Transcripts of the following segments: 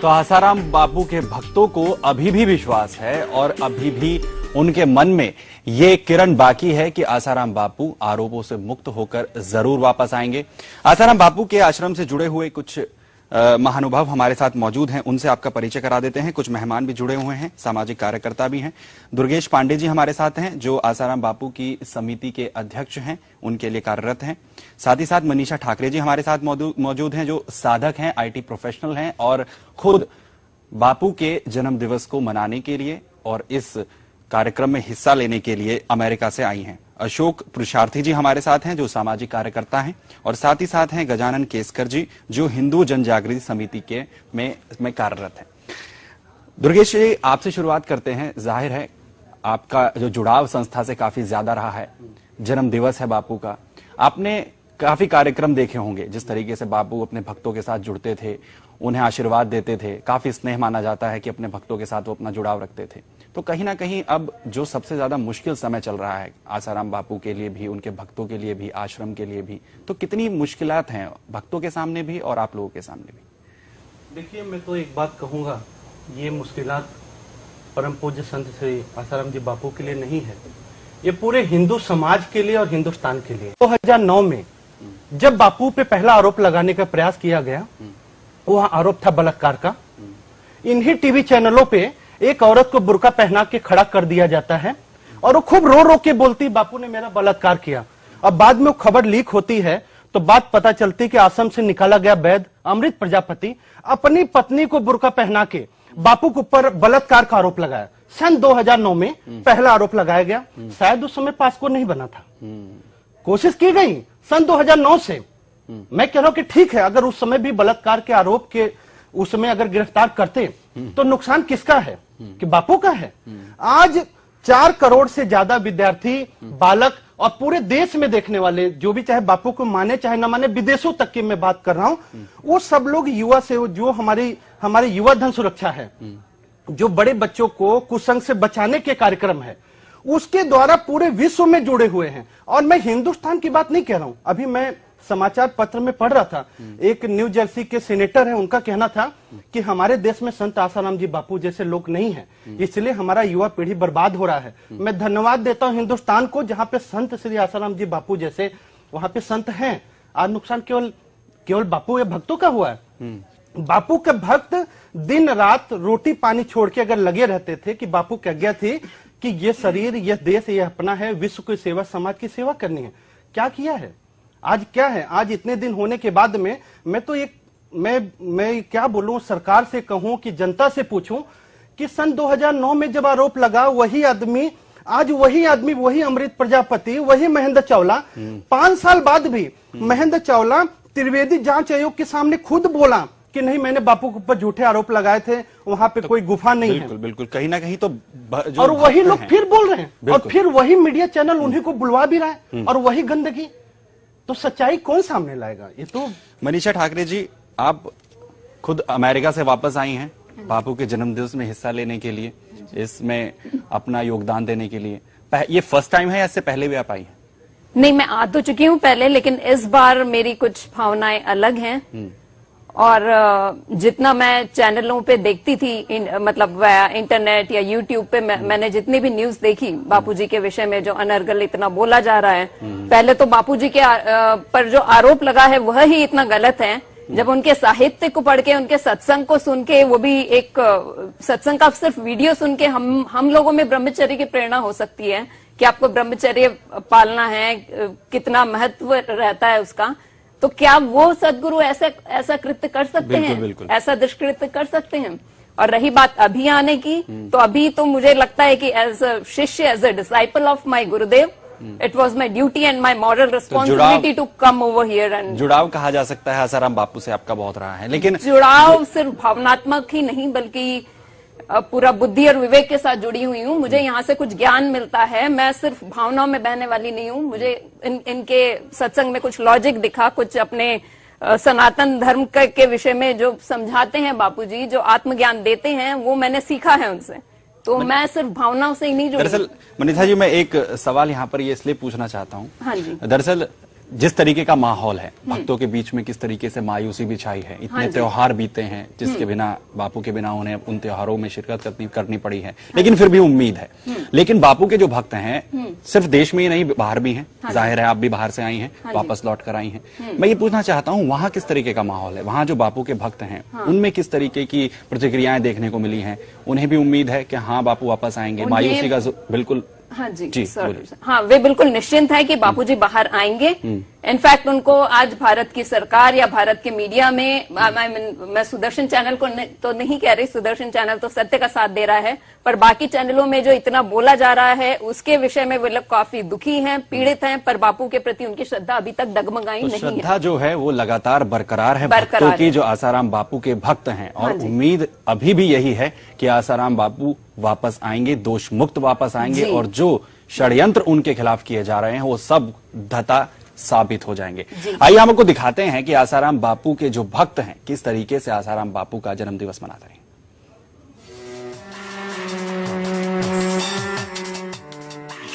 तो आसाराम बापू के भक्तों को अभी भी विश्वास है और अभी भी उनके मन में ये किरण बाकी है कि आसाराम बापू आरोपों से मुक्त होकर जरूर वापस आएंगे। आसाराम बापू के आश्रम से जुड़े हुए कुछ महानुभाव हमारे साथ मौजूद हैं, उनसे आपका परिचय करा देते हैं। कुछ मेहमान भी जुड़े हुए हैं, सामाजिक कार्यकर्ता भी हैं। दुर्गेश पांडे जी हमारे साथ हैं, जो आसाराम बापू की समिति के अध्यक्ष हैं, उनके लिए कार्यरत हैं। साथ ही साथ मनीषा ठाकरे जी हमारे साथ मौजूद हैं, जो साधक हैं, IT प्रोफेशनल हैं और खुद बापू के जन्म दिवस को मनाने के लिए और इस कार्यक्रम में हिस्सा लेने के लिए अमेरिका से आई हैं। अशोक पुरुषार्थी जी हमारे साथ हैं, जो सामाजिक कार्यकर्ता हैं, और साथ ही साथ हैं गजानन केसकर जी, जो हिंदू जन जागृति समिति के में कार्यरत हैं। दुर्गेश जी, आपसे शुरुआत करते हैं। जाहिर है आपका जो जुड़ाव संस्था से काफी ज्यादा रहा है, जन्म दिवस है बापू का, आपने काफी कार्यक्रम देखे होंगे, जिस तरीके से बापू अपने भक्तों के साथ जुड़ते थे, उन्हें आशीर्वाद देते थे, काफी स्नेह माना जाता है कि अपने भक्तों के साथ वो अपना जुड़ाव रखते थे। तो कहीं ना कहीं अब जो सबसे ज्यादा मुश्किल समय चल रहा है आसाराम बापू के लिए भी, उनके भक्तों के लिए भी, आश्रम के लिए भी, तो कितनी मुश्किलात हैं भक्तों के सामने भी और आप लोगों के सामने भी? देखिए, मैं तो एक बात कहूंगा, ये मुश्किलात परम पूज्य संत श्री आसाराम जी बापू के लिए नहीं है, ये पूरे हिंदू समाज के लिए और हिंदुस्तान के लिए। 2009 में जब बापू पे पहला आरोप लगाने का प्रयास किया गया, वह आरोप था बलात्कार का। इन्हीं टीवी चैनलों पे एक औरत को बुर्का पहना के खड़ा कर दिया जाता है और वो खूब रो रो के बोलती, बापू ने मेरा बलात्कार किया। अब बाद में वो खबर लीक होती है तो बात पता चलती कि आश्रम से निकाला गया वैद्य अमृत प्रजापति अपनी पत्नी को बुर्का पहना के बापू के ऊपर बलात्कार का आरोप लगाया। सन 2009 में पहला आरोप लगाया गया। शायद उस समय पासपोर्ट नहीं बना था, कोशिश की गई सन 2009 से। मैं कह रहा हूं कि ठीक है, अगर उस समय भी बलात्कार के आरोप के उस समय अगर गिरफ्तार करते तो नुकसान किसका है? कि बापू का है। आज 4 करोड़ से ज्यादा विद्यार्थी, बालक और पूरे देश में देखने वाले, जो भी चाहे बापू को माने चाहे न माने, विदेशों तक की मैं बात कर रहा हूं, वो सब लोग युवा से, जो हमारी युवा धन सुरक्षा है, जो बड़े बच्चों को कुसंग से बचाने के कार्यक्रम है, उसके द्वारा पूरे विश्व में जुड़े हुए हैं। और मैं हिंदुस्तान की बात नहीं कह रहा हूं, अभी मैं समाचार पत्र में पढ़ रहा था, एक न्यू जर्सी के सीनेटर है, उनका कहना था कि हमारे देश में संत आसाराम जी बापू जैसे लोग नहीं हैं, इसलिए हमारा युवा पीढ़ी बर्बाद हो रहा है। मैं धन्यवाद देता हूं हिंदुस्तान को, जहां पे संत श्री आसाराम जी बापू जैसे वहां पे संत हैं। आज नुकसान केवल बापू या भक्तों का हुआ है। बापू के भक्त दिन रात रोटी पानी छोड़ के अगर लगे रहते थे कि बापू की आज्ञा थी कि ये शरीर, यह देश, ये अपना है, विश्व की सेवा, समाज की सेवा करनी है। क्या किया है? आज क्या है? आज इतने दिन होने के बाद में मैं क्या बोलूं, सरकार से कहूं कि जनता से पूछूं कि सन 2009 में जब आरोप लगा, वही आदमी आज वही अमृत प्रजापति, वही महेंद्र चावला, 5 साल बाद भी महेंद्र चावला त्रिवेदी जांच आयोग के सामने खुद बोला कि नहीं, मैंने बापू के ऊपर झूठे आरोप लगाए थे, वहां पे तो कोई गुफा नहीं है। बिल्कुल, कहीं ना कहीं तो और वही लोग फिर बोल रहे हैं, और फिर वही मीडिया चैनल उन्हीं को बुलवा भी रहा है, और वही गंदगी। तो सच्चाई कौन सामने लाएगा? ये तो मनीषा ठाकरे जी, आप खुद अमेरिका से वापस आई हैं बापू के जन्मदिवस में हिस्सा लेने के लिए, इसमें अपना योगदान देने के लिए। ये फर्स्ट टाइम है या इससे पहले भी आप आई हैं? नहीं, मैं आ तो चुकी हूँ पहले, लेकिन इस बार मेरी कुछ भावनाएं अलग हैं। और जितना मैं चैनलों पे देखती थी, मतलब इंटरनेट या यूट्यूब पे मैंने जितनी भी न्यूज देखी बापूजी के विषय में, जो अनर्गल इतना बोला जा रहा है, पहले तो बापूजी के पर जो आरोप लगा है वह ही इतना गलत है। जब उनके साहित्य को पढ़ के, उनके सत्संग को सुन के, वो भी एक सत्संग का सिर्फ वीडियो सुन के हम लोगों में ब्रह्मचर्य की प्रेरणा हो सकती है कि आपको ब्रह्मचर्य पालना है, कितना महत्व रहता है उसका। तो क्या वो सदगुरु ऐसा कृत्य कर सकते हैं? बिल्कुल। ऐसा दुष्कृत्य कर सकते हैं? और रही बात अभी आने की, तो अभी तो मुझे लगता है कि as a shishya, as a disciple of my Gurudev, it was my duty and my moral responsibility to come over here. And जुड़ाव कहा जा सकता है आसाराम बापू से आपका बहुत रहा है, लेकिन जुड़ाव सिर्फ भावनात्मक ही नहीं, बल्कि पूरा बुद्धि और विवेक के साथ जुड़ी हुई हूँ। मुझे यहाँ से कुछ ज्ञान मिलता है, मैं सिर्फ भावनाओं में बहने वाली नहीं हूँ। मुझे इनके सत्संग में कुछ लॉजिक दिखा, कुछ अपने सनातन धर्म के विषय में जो समझाते हैं बापूजी, जो आत्मज्ञान देते हैं, वो मैंने सीखा है उनसे। तो मैं सिर्फ भावनाओं से ही नहीं जुड़ी। दरअसल मनीषा जी, मैं एक सवाल यहाँ पर ये इसलिए पूछना चाहता हूँ। हाँ जी। दरअसल जिस तरीके का माहौल है भक्तों के बीच में, किस तरीके से मायूसी भी छाई है, इतने त्योहार बीते हैं जिसके बिना, बापू के बिना उन्हें उन त्योहारों में शिरकत करनी पड़ी है, लेकिन फिर भी उम्मीद है। लेकिन बापू के जो भक्त हैं सिर्फ देश में ही नहीं, बाहर भी हैं। जाहिर है आप भी बाहर से आई हैं, वापस लौट कर आई हैं। मैं ये पूछना चाहता हूँ, वहां किस तरीके का माहौल है? वहां जो बापू के भक्त हैं उनमें किस तरीके की प्रतिक्रियाएं देखने को मिली हैं? उन्हें भी उम्मीद है कि हाँ बापू वापस आएंगे? मायूसी का बिल्कुल। हाँ जी, जी हाँ, वे बिल्कुल निश्चिंत है कि बापूजी बाहर आएंगे। इनफैक्ट उनको आज भारत की सरकार या भारत के मीडिया में, मैं सुदर्शन चैनल को तो नहीं कह रही, सुदर्शन चैनल तो सत्य का साथ दे रहा है, पर बाकी चैनलों में जो इतना बोला जा रहा है उसके विषय में वे लोग काफी दुखी हैं, पीड़ित हैं, पर बापू के प्रति उनकी श्रद्धा अभी तक डगमगाई नहीं है। श्रद्धा जो है वो लगातार बरकरार है भक्तों की, जो आसाराम बापू के भक्त हैं, और उम्मीद अभी भी यही है कि आसाराम बापू वापस आएंगे, दोष मुक्त वापस आएंगे, और जो षड्यंत्र उनके खिलाफ किए जा रहे हैं वो सब धता साबित हो जाएंगे। आइए हम आपको दिखाते हैं कि आसाराम बापू के जो भक्त हैं किस तरीके से आसाराम बापू का जन्मदिवस मनाते हैं।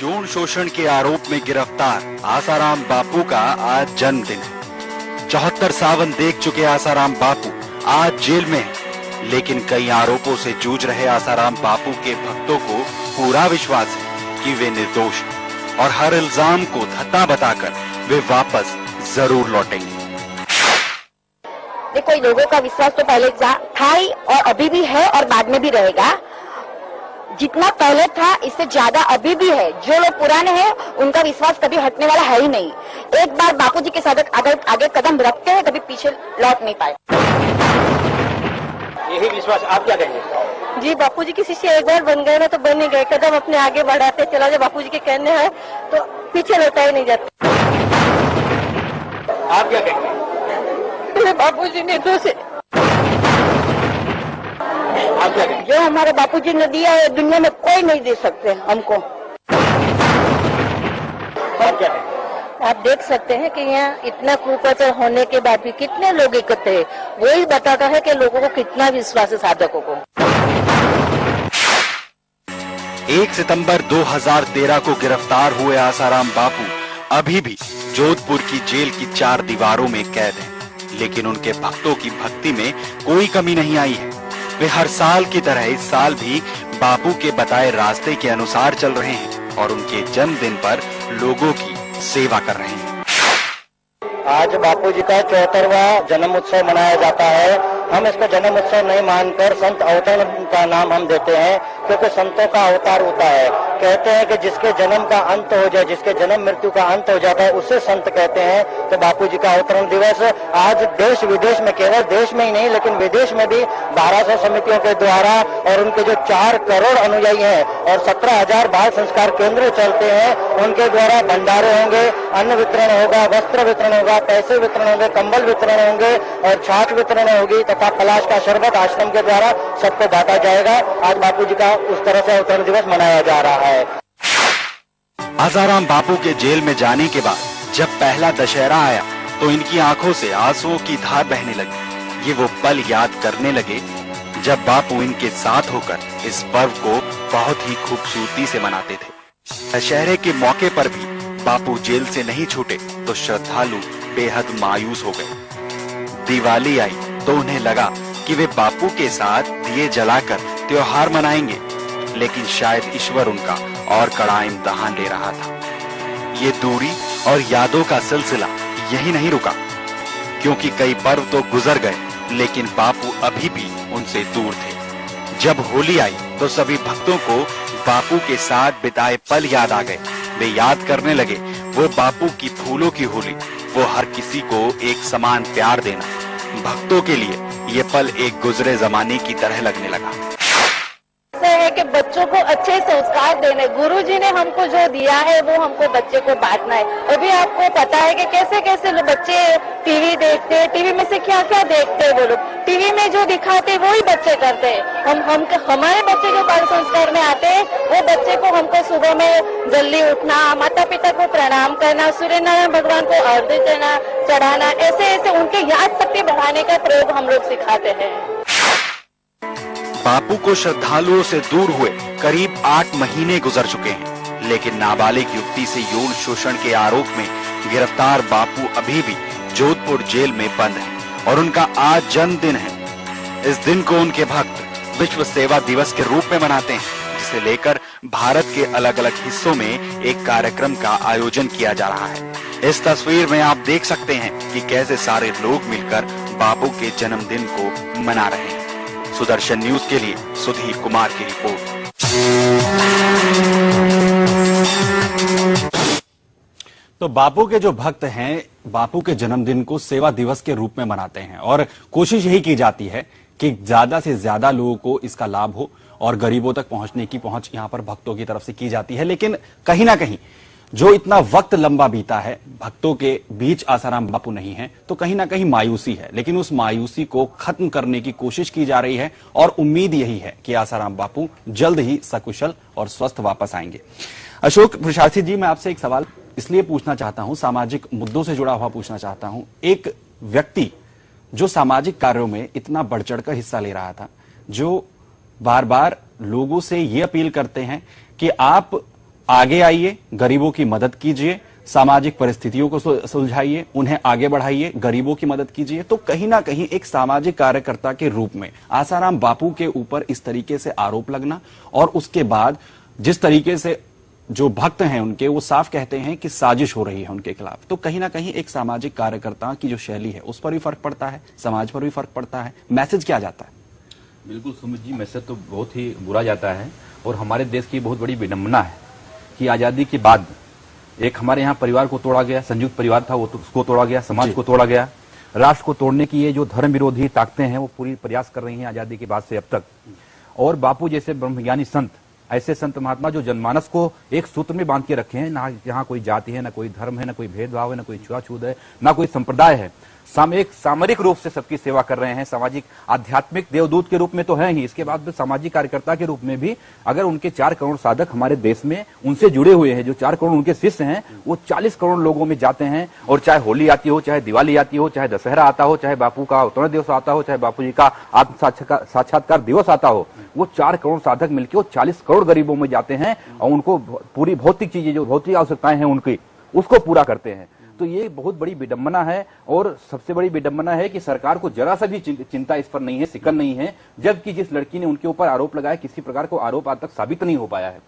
यौन शोषण के आरोप में गिरफ्तार आसाराम बापू का आज जन्मदिन है। 74 सावन देख चुके आसाराम बापू आज जेल में हैं, लेकिन कई आरोपों से जूझ रहे आसाराम बापू के भक्तों को पूरा विश्वास है कि वे निर्दोष हैं और हर इल्जाम को धत्ता बताकर वे वापस जरूर लौटेंगे। देखो, लोगों का विश्वास तो पहले था ही और अभी भी है और बाद में भी रहेगा। जितना पहले था इससे ज्यादा अभी भी है। जो लोग पुराने हैं उनका विश्वास कभी हटने वाला है ही नहीं। एक बार बापूजी के साथ अगर आगे कदम रखते हैं कभी पीछे लौट नहीं पाए। यही विश्वास, आप क्या कहेंगे? जी, बापूजी की शिष्य एक बार बन गए ना तो बन ही गए। कदम अपने आगे बढ़ाते चला जाए, बापूजी के कहने हैं तो पीछे लौटाए नहीं जाते। आप क्या कहेंगे? बापूजी ने दोष, आप क्या कहेंगे? जो हमारे बापूजी ने दिया है दुनिया में कोई नहीं दे सकते हमको। आप क्या कहेंगे? आप देख सकते हैं कि यहाँ इतना कुप्रचार होने के बाद भी कितने लोग इकट्ठे हैं। वही बताता है कि लोगों को कितना विश्वास है साधकों को। 1 सितंबर 2013 को गिरफ्तार हुए आसाराम बापू अभी भी जोधपुर की जेल की 4 दीवारों में कैद हैं, लेकिन उनके भक्तों की भक्ति में कोई कमी नहीं आई है। वे हर साल की तरह इस साल भी बापू के बताए रास्ते के अनुसार चल रहे हैं और उनके जन्मदिन पर लोगों की सेवा कर रहे हैं। आज बापूजी का 74वां जन्म उत्सव मनाया जाता है। हम इसका जन्म उत्सव नहीं मानकर संत अवतरण का नाम हम देते हैं, क्योंकि संतों का अवतार होता है। कहते हैं कि जिसके जन्म का अंत हो जाए, जिसके जन्म मृत्यु का अंत हो जाता है उसे संत कहते हैं। तो बापूजी का अवतरण दिवस आज देश विदेश में, केवल देश में ही नहीं लेकिन विदेश में भी 1200 समितियों के द्वारा और उनके जो 4 करोड़ अनुयायी हैं और 17,000 बाल संस्कार केंद्र चलते हैं, उनके द्वारा भंडारे होंगे, अन्न वितरण होगा, वस्त्र वितरण होगा, पैसे वितरण होंगे, कंबल वितरण होंगे और छाछ वितरण होगी तथा पलाश का शरबत आश्रम के द्वारा सबको बांटा जाएगा। आज बापूजी का उस तरह से अवतरण दिवस मनाया जा रहा है। आसाराम बापू के जेल में जाने के बाद जब पहला दशहरा आया तो इनकी आंखों से आंसुओं की धार बहने लगी। ये वो पल याद करने लगे जब बापू इनके साथ होकर इस पर्व को बहुत ही खूबसूरती से मनाते थे। दशहरे के मौके पर भी बापू जेल से नहीं छूटे तो श्रद्धालु बेहद मायूस हो गए। दिवाली आई तो उन्हें लगा कि वे बापू के साथ दिए जलाकर त्योहार मनाएंगे, लेकिन शायद ईश्वर उनका और कड़ा इम्तिहान ले रहा था। ये दूरी और यादों का सिलसिला यही नहीं रुका, क्योंकि कई पर्व तो गुजर गए लेकिन बापू अभी भी उनसे दूर थे। जब होली आई तो सभी भक्तों को बापू के साथ बिताए पल याद आ गए। वे याद करने लगे वो बापू की फूलों की होली, वो हर किसी को एक समान प्यार देना। भक्तों के लिए ये पल एक गुजरे जमाने की तरह लगने लगा। है कि बच्चों को अच्छे संस्कार देने, गुरुजी ने हमको जो दिया है वो हमको बच्चे को बांटना है। अभी आपको पता है कि कैसे कैसे बच्चे टीवी देखते हैं, टीवी में से क्या क्या देखते हैं वो लोग, टीवी में जो दिखाते हैं वही बच्चे करते हैं। हमारे बच्चे जो बाल संस्कार में आते हैं वो बच्चे को हमको सुबह में जल्दी उठना, माता पिता को प्रणाम करना, सूर्य नारायण भगवान को अर्घ्य देना, चढ़ाना, ऐसे ऐसे उनके याद शक्ति बढ़ाने का प्रयोग हम लोग सिखाते हैं। बापू को श्रद्धालुओं से दूर हुए करीब 8 महीने गुजर चुके हैं, लेकिन नाबालिग युवती से यौन शोषण के आरोप में गिरफ्तार बापू अभी भी जोधपुर जेल में बंद हैं और उनका आज जन्मदिन है। इस दिन को उनके भक्त विश्व सेवा दिवस के रूप में मनाते हैं, जिसे लेकर भारत के अलग अलग हिस्सों में एक कार्यक्रम का आयोजन किया जा रहा है। इस तस्वीर में आप देख सकते हैं कि कैसे सारे लोग मिलकर बापू के जन्मदिन को मना रहे हैं। सुदर्शन न्यूज के लिए सुधीर कुमार की रिपोर्ट। तो बापू के जो भक्त हैं, बापू के जन्मदिन को सेवा दिवस के रूप में मनाते हैं और कोशिश यही की जाती है कि ज्यादा से ज्यादा लोगों को इसका लाभ हो और गरीबों तक पहुंचने की पहुंच यहां पर भक्तों की तरफ से की जाती है। लेकिन कहीं ना कहीं जो इतना वक्त लंबा बीता है, भक्तों के बीच आसाराम बापू नहीं है, तो कहीं ना कहीं मायूसी है। लेकिन उस मायूसी को खत्म करने की कोशिश की जा रही है और उम्मीद यही है कि आसाराम बापू जल्द ही सकुशल और स्वस्थ वापस आएंगे। अशोक प्रशासी जी, मैं आपसे एक सवाल इसलिए पूछना चाहता हूं, सामाजिक मुद्दों से जुड़ा हुआ पूछना चाहता हूं। एक व्यक्ति जो सामाजिक कार्यों में इतना बढ़ चढ़कर हिस्सा ले रहा था, जो बार बार लोगों से ये अपील करते हैं कि आप आगे आइए, गरीबों की मदद कीजिए, सामाजिक परिस्थितियों को सुलझाइए, उन्हें आगे बढ़ाइए, गरीबों की मदद कीजिए, तो कहीं ना कहीं एक सामाजिक कार्यकर्ता के रूप में आसाराम बापू के ऊपर इस तरीके से आरोप लगना और उसके बाद जिस तरीके से जो भक्त हैं उनके, वो साफ कहते हैं कि साजिश हो रही है उनके खिलाफ, तो कहीं ना कहीं एक सामाजिक कार्यकर्ता की जो शैली है उस पर भी फर्क पड़ता है, समाज पर भी फर्क पड़ता है। मैसेज क्या जाता है? बिल्कुल सुमित जी, मैसेज तो बहुत ही बुरा जाता है और हमारे देश की बहुत बड़ी विडंबना है कि आजादी के बाद एक हमारे यहाँ परिवार को तोड़ा गया, संयुक्त परिवार था वो तो उसको तोड़ा गया, समाज को तोड़ा गया, राष्ट्र को तोड़ने की ये जो धर्म विरोधी ताकतें हैं वो पूरी प्रयास कर रही हैं आजादी के बाद से अब तक। और बापू जैसे ब्रह्मज्ञानी संत, ऐसे संत महात्मा जो जनमानस को एक सूत्र में बांध के रखे हैं, ना यहाँ कोई जाति है, ना कोई धर्म है, ना कोई भेदभाव है, ना कोई छुआछूत है, ना कोई संप्रदाय है, एक सामरिक रूप से सबकी सेवा कर रहे हैं। सामाजिक आध्यात्मिक देवदूत के रूप में तो है ही, इसके बाद सामाजिक कार्यकर्ता के रूप में भी अगर उनके 4 करोड़ साधक हमारे देश में उनसे जुड़े हुए हैं, जो 4 करोड़ उनके शिष्य हैं, वो 40 करोड़ लोगों में जाते हैं। और चाहे होली आती हो, चाहे दिवाली आती हो, चाहे दशहरा आता हो, चाहे बापू का अवतरण दिवस आता हो, चाहे बापू जी का आत्म साक्षात्कार दिवस आता हो, वो 4 करोड़ साधक मिलकर वो 40 करोड़ गरीबों में जाते हैं और उनको पूरी भौतिक चीजें, जो भौतिक आवश्यकताएं हैं उनकी, उसको पूरा करते हैं। तो ये बहुत बड़ी विडंबना है और सबसे बड़ी विडंबना है कि सरकार को जरा सा भी चिंता इस पर नहीं है, सिकन नहीं है, जबकि जिस लड़की ने उनके ऊपर आरोप लगाया, किसी प्रकार को आरोप आज तक साबित नहीं हो पाया है।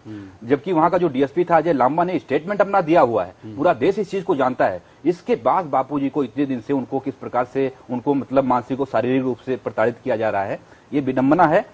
जबकि वहां का जो डीएसपी था अजय लांबा ने स्टेटमेंट अपना दिया हुआ है, पूरा देश इस चीज को जानता है। इसके बाद बापू जी को इतने दिन से उनको किस प्रकार से उनको मतलब मानसिक और शारीरिक रूप से प्रताड़ित किया जा रहा है, ये विडंबना है।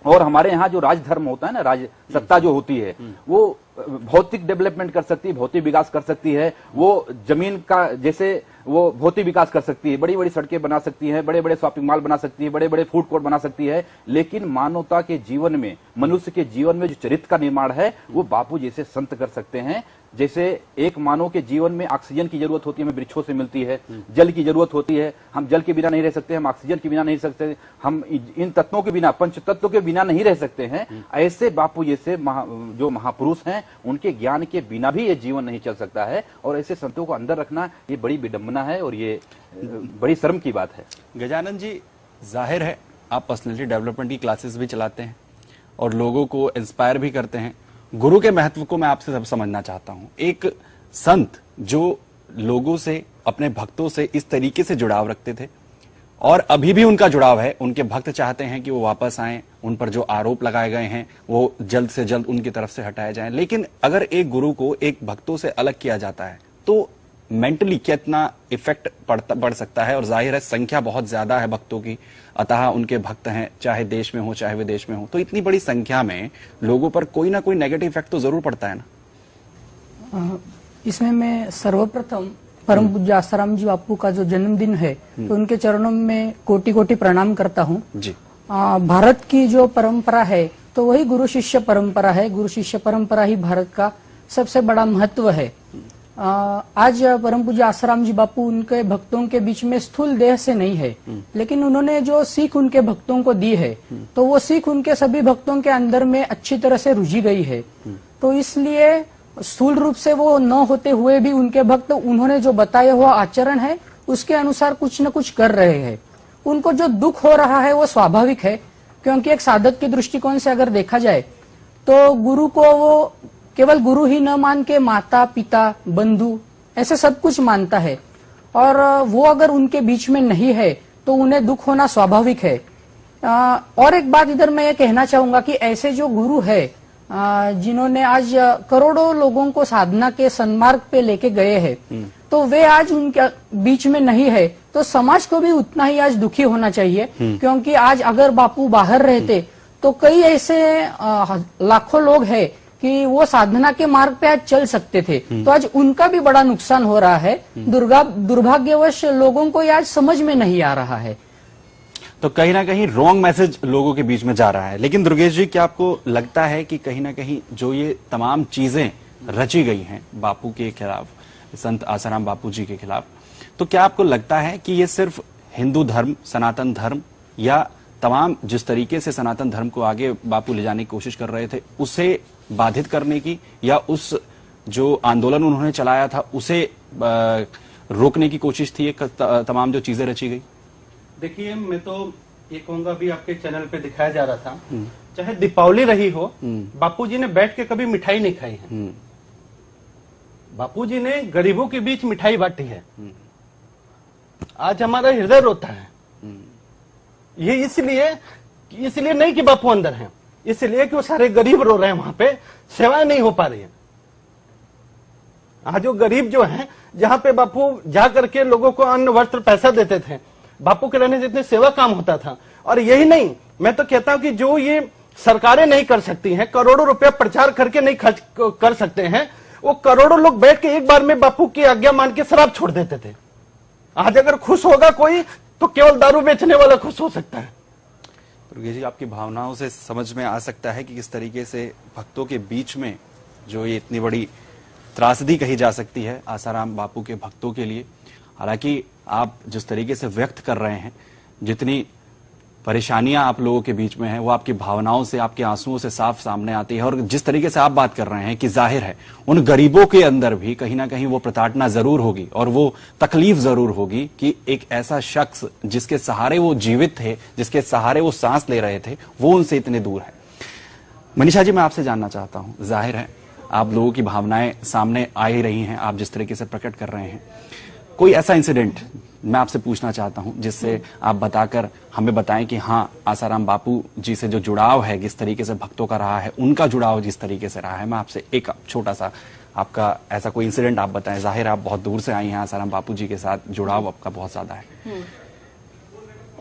और हमारे यहाँ जो राजधर्म होता है ना, राज सत्ता जो होती है, वो भौतिक डेवलपमेंट कर सकती है, भौतिक विकास कर सकती है, वो जमीन का जैसे वो भौतिक विकास कर सकती है, बड़ी बड़ी सड़कें बना सकती है, बड़े बड़े शॉपिंग मॉल बना सकती है, बड़े बड़े फूड कोर्ट बना सकती है, लेकिन मानवता के जीवन में, मनुष्य के जीवन में जो चरित्र का निर्माण है वो बापू जैसे संत कर सकते हैं। जैसे एक मानव के जीवन में ऑक्सीजन की जरूरत होती है, हमें वृक्षों से मिलती है, जल की जरूरत होती है, हम जल के बिना नहीं रह सकते, हम ऑक्सीजन के बिना नहीं रह सकते, हम इन तत्वों के बिना, पंच तत्वों के बिना नहीं रह सकते हैं। ऐसे बापू जैसे जो महापुरुष हैं, उनके ज्ञान के बिना भी ये जीवन नहीं चल सकता है और ऐसे संतों को अंदर रखना ये बड़ी विडंबना है और ये बड़ी शर्म की बात है। गजानन जी, जाहिर है आप पर्सनैलिटी डेवलपमेंट की क्लासेस भी चलाते हैं और लोगों को इंस्पायर भी करते हैं। गुरु के महत्व को मैं आपसे सब समझना चाहता हूं। एक संत जो लोगों से, अपने भक्तों से इस तरीके से जुड़ाव रखते थे और अभी भी उनका जुड़ाव है, उनके भक्त चाहते हैं कि वो वापस आएं, उन पर जो आरोप लगाए गए हैं वो जल्द से जल्द उनकी तरफ से हटाए जाएं। लेकिन अगर एक गुरु को एक भक्तों से अलग किया जाता है तो मेंटली कितना इफेक्ट पड़ सकता है? और जाहिर है संख्या बहुत ज्यादा है भक्तों की, अतः उनके भक्त हैं, चाहे देश में हो चाहे विदेश में हो, तो इतनी बड़ी संख्या में लोगों पर कोई ना कोई नेगेटिव इफेक्ट तो जरूर पड़ता है ना। इसमें मैं सर्वप्रथम परम पूज्य आसाराम जी बापू का जो जन्मदिन है तो उनके चरणों में कोटि कोटि प्रणाम करता हूँ जी। भारत की जो परंपरा है तो वही गुरु शिष्य परंपरा है। गुरु शिष्य परंपरा ही भारत का सबसे बड़ा महत्व है। आज परम पूज्य आसाराम जी बापू उनके भक्तों के बीच में स्थूल देह से नहीं है, लेकिन उन्होंने जो सीख उनके भक्तों को दी है तो वो सीख उनके सभी भक्तों के अंदर में अच्छी तरह से रुझी गई है। तो इसलिए स्थूल रूप से वो न होते हुए भी उनके भक्त उन्होंने जो बताया हुआ आचरण है उसके अनुसार कुछ न कुछ कर रहे हैं। उनको जो दुख हो रहा है वो स्वाभाविक है, क्योंकि एक साधक के दृष्टिकोण से अगर देखा जाए तो गुरु को वो केवल गुरु ही न मान के माता पिता बंधु ऐसे सब कुछ मानता है। और वो अगर उनके बीच में नहीं है तो उन्हें दुख होना स्वाभाविक है। और एक बात इधर मैं ये कहना चाहूंगा कि ऐसे जो गुरु है जिन्होंने आज करोड़ों लोगों को साधना के सन्मार्ग पे लेके गए हैं, तो वे आज उनके बीच में नहीं है तो समाज को भी उतना ही आज दुखी होना चाहिए। क्योंकि आज अगर बापू बाहर रहते तो कई ऐसे लाखों लोग हैं कि वो साधना के मार्ग पे आज चल सकते थे, तो आज उनका भी बड़ा नुकसान हो रहा है। दुर्भाग्यवश लोगों को ये आज समझ में नहीं आ रहा है। तो कहीं ना कहीं रॉन्ग मैसेज लोगों के बीच में जा रहा है। लेकिन दुर्गेश जी, क्या आपको लगता है कि कहीं ना कहीं जो ये तमाम चीजें रची गई हैं बापू के खिलाफ, संत आसाराम बापू जी के खिलाफ, तो क्या आपको लगता है कि ये सिर्फ हिंदू धर्म, सनातन धर्म, या तमाम जिस तरीके से सनातन धर्म को आगे बापू ले जाने की कोशिश कर रहे थे उसे बाधित करने की, या उस जो आंदोलन उन्होंने चलाया था उसे रोकने की कोशिश थी, तमाम जो चीजें रची गई? देखिए, मैं तो ये कहूंगा, अभी आपके चैनल पे दिखाया जा रहा था, चाहे दीपावली रही हो, बापूजी ने बैठ के कभी मिठाई नहीं खाई है। बापूजी ने गरीबों के बीच मिठाई बांटी है। आज हमारा हृदय रोता है। ये इसलिए नहीं कि बापू अंदर हैं, इसलिए कि वो सारे गरीब रो रहे हैं, वहां पे सेवाएं नहीं हो पा रही है। आज जो गरीब जो हैं, जहां पे बापू जा करके लोगों को अन्न वस्त्र पैसा देते थे, बापू के रहने से इतनी सेवा काम होता था। और यही नहीं, मैं तो कहता हूं कि जो ये सरकारें नहीं कर सकती हैं, करोड़ों रुपया प्रचार करके नहीं खर्च कर सकते हैं, वो करोड़ों लोग बैठ के एक बार में बापू की आज्ञा मान के शराब छोड़ देते थे। आज अगर खुश होगा कोई तो केवल दारू बेचने वाला खुश हो सकता है। दुर्गेश जी, आपकी भावनाओं से समझ में आ सकता है कि किस तरीके से भक्तों के बीच में जो ये इतनी बड़ी त्रासदी कही जा सकती है आसाराम बापू के भक्तों के लिए। हालांकि आप जिस तरीके से व्यक्त कर रहे हैं, जितनी परेशानियां आप लोगों के बीच में हैं, वो आपकी भावनाओं से, आपके आंसुओं से साफ सामने आती है। और जिस तरीके से आप बात कर रहे हैं कि जाहिर है उन गरीबों के अंदर भी कहीं ना कहीं वो प्रताड़ना जरूर होगी और वो तकलीफ जरूर होगी कि एक ऐसा शख्स जिसके सहारे वो जीवित थे, जिसके सहारे वो सांस ले रहे थे, वो उनसे इतने दूर है। मनीषा जी, मैं आपसे जानना चाहता हूं, जाहिर है आप लोगों की भावनाएं सामने आ ही रही हैं, आप जिस तरीके से प्रकट कर रहे हैं, कोई ऐसा इंसिडेंट मैं आपसे पूछना चाहता हूं जिससे आप बताकर हमें बताएं कि हाँ, आसाराम बापू जी से जो जुड़ाव है, किस तरीके से भक्तों का रहा है, उनका जुड़ाव जिस तरीके से रहा है। मैं आपसे एक छोटा सा आपका ऐसा कोई इंसिडेंट आप बताएं। जाहिर है आप बहुत दूर से आई हैं, आसाराम बापू जी के साथ जुड़ाव आपका बहुत ज्यादा है।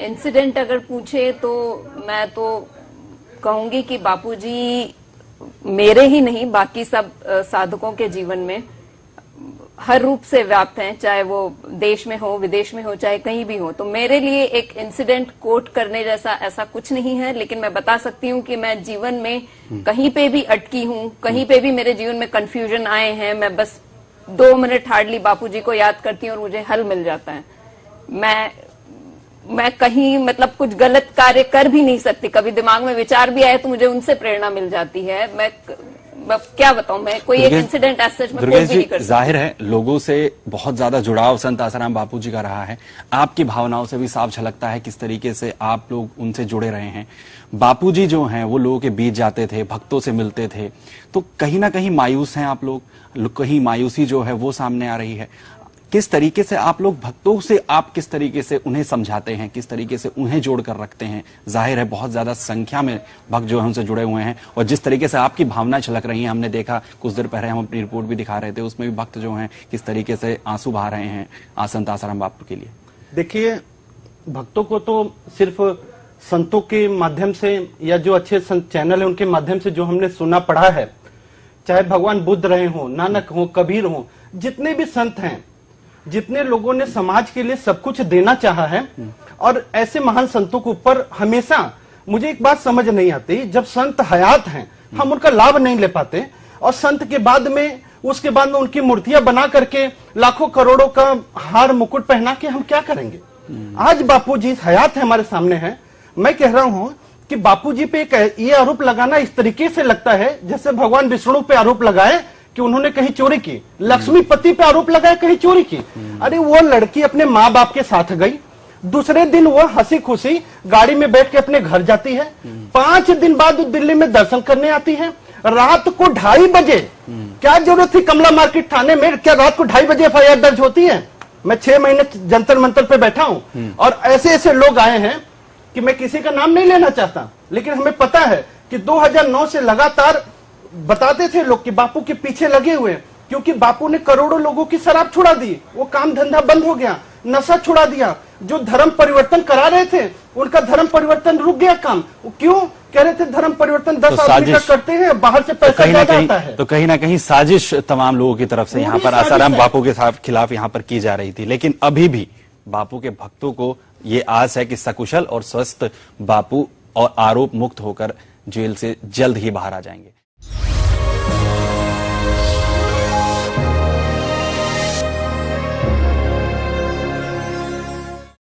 इंसिडेंट अगर पूछे तो मैं तो कहूंगी कि बापूजी मेरे ही नहीं, बाकी सब साधकों के जीवन में हर रूप से व्याप्त हैं, चाहे वो देश में हो, विदेश में हो, चाहे कहीं भी हो। तो मेरे लिए एक इंसिडेंट कोट करने जैसा ऐसा कुछ नहीं है, लेकिन मैं बता सकती हूँ कि मैं जीवन में कहीं पे भी अटकी हूँ, कहीं पे भी मेरे जीवन में कंफ्यूजन आए हैं, मैं बस 2 मिनट हार्डली बापूजी को याद करती हूँ और मुझे हल मिल जाता है। मैं कहीं मतलब कुछ गलत कार्य कर भी नहीं सकती, कभी दिमाग में विचार भी आए तो मुझे उनसे प्रेरणा मिल जाती है। मैं क्या बताऊं, मैं कोई एक इंसिडेंट ऐसा में कोई भी नहीं कर सकती। जाहिर है लोगों से बहुत ज्यादा जुड़ाव संत आसाराम बापू जी का रहा है, आपकी भावनाओं से भी साफ झलकता है किस तरीके से आप लोग उनसे जुड़े रहे हैं। बापू जी जो हैं वो लोगों के बीच जाते थे, भक्तों से मिलते थे, तो कहीं ना कहीं मायूस हैं आप लोग, कहीं मायूसी जो है वो सामने आ रही है। किस तरीके से आप लोग भक्तों से, आप किस तरीके से उन्हें समझाते हैं, किस तरीके से उन्हें जोड़कर रखते हैं? जाहिर है बहुत ज्यादा संख्या में भक्त जो है उनसे जुड़े हुए हैं, और जिस तरीके से आपकी भावनाएं छलक रही हैं, हमने देखा कुछ देर पहले हम अपनी रिपोर्ट भी दिखा रहे थे, उसमें भी भक्त जो हैं किस तरीके से आंसू बहा रहे हैं संत आसाराम बापू के लिए। देखिए, भक्तों को तो सिर्फ संतों के माध्यम से या जो अच्छे चैनल है उनके माध्यम से जो हमने सुना पढ़ा है, चाहे भगवान बुद्ध रहे हो, नानक हो, कबीर हो, जितने भी संत हैं, जितने लोगों ने समाज के लिए सब कुछ देना चाहा है, और ऐसे महान संतों के ऊपर हमेशा मुझे एक बात समझ नहीं आती, जब संत हयात हैं हम उनका लाभ नहीं ले पाते, और संत के बाद में उसके बाद में उनकी मूर्तियां बना करके लाखों करोड़ों का हार मुकुट पहना के हम क्या करेंगे? आज बापूजी हयात है, हमारे सामने है। मैं कह रहा हूं कि बापूजी पे ये आरोप लगाना इस तरीके से लगता है जैसे भगवान विष्णु पे आरोप लगाए कि उन्होंने कहीं चोरी की, लक्ष्मीपति पे आरोप लगाया कहीं चोरी की। अरे वो लड़की अपने माँ बाप के साथ गई, दूसरे दिन वो हंसी खुशी गाड़ी में बैठ के अपने घर जाती है, 5 दिन बाद दिल्ली में दर्शन करने आती है। रात को 2:30 बजे क्या जरूरत थी कमला मार्केट थाने में? क्या रात को 2:30 बजे FIR दर्ज होती है? मैं 6 महीने जंतर मंतर पे बैठा हूं और ऐसे ऐसे लोग आए हैं कि मैं किसी का नाम नहीं लेना चाहता, लेकिन हमें पता है कि 2009 से लगातार बताते थे लोग कि बापू के पीछे लगे हुए हैं, क्योंकि बापू ने करोड़ों लोगों की शराब छुड़ा दी, वो काम धंधा बंद हो गया, नशा छुड़ा दिया। जो धर्म परिवर्तन करा रहे थे उनका धर्म परिवर्तन रुक गया काम। वो क्यों कह रहे थे धर्म परिवर्तन 10 आदमी का करते हैं, बाहर से पैसा ज्यादा आता है। तो कहीं ना कहीं साजिश तमाम लोगों की तरफ से यहाँ पर आसाराम बापू के खिलाफ यहाँ पर की जा रही थी। लेकिन अभी भी बापू के भक्तों को ये आस है कि सकुशल और स्वस्थ बापू और आरोप मुक्त होकर जेल से जल्द ही बाहर आ जाएंगे।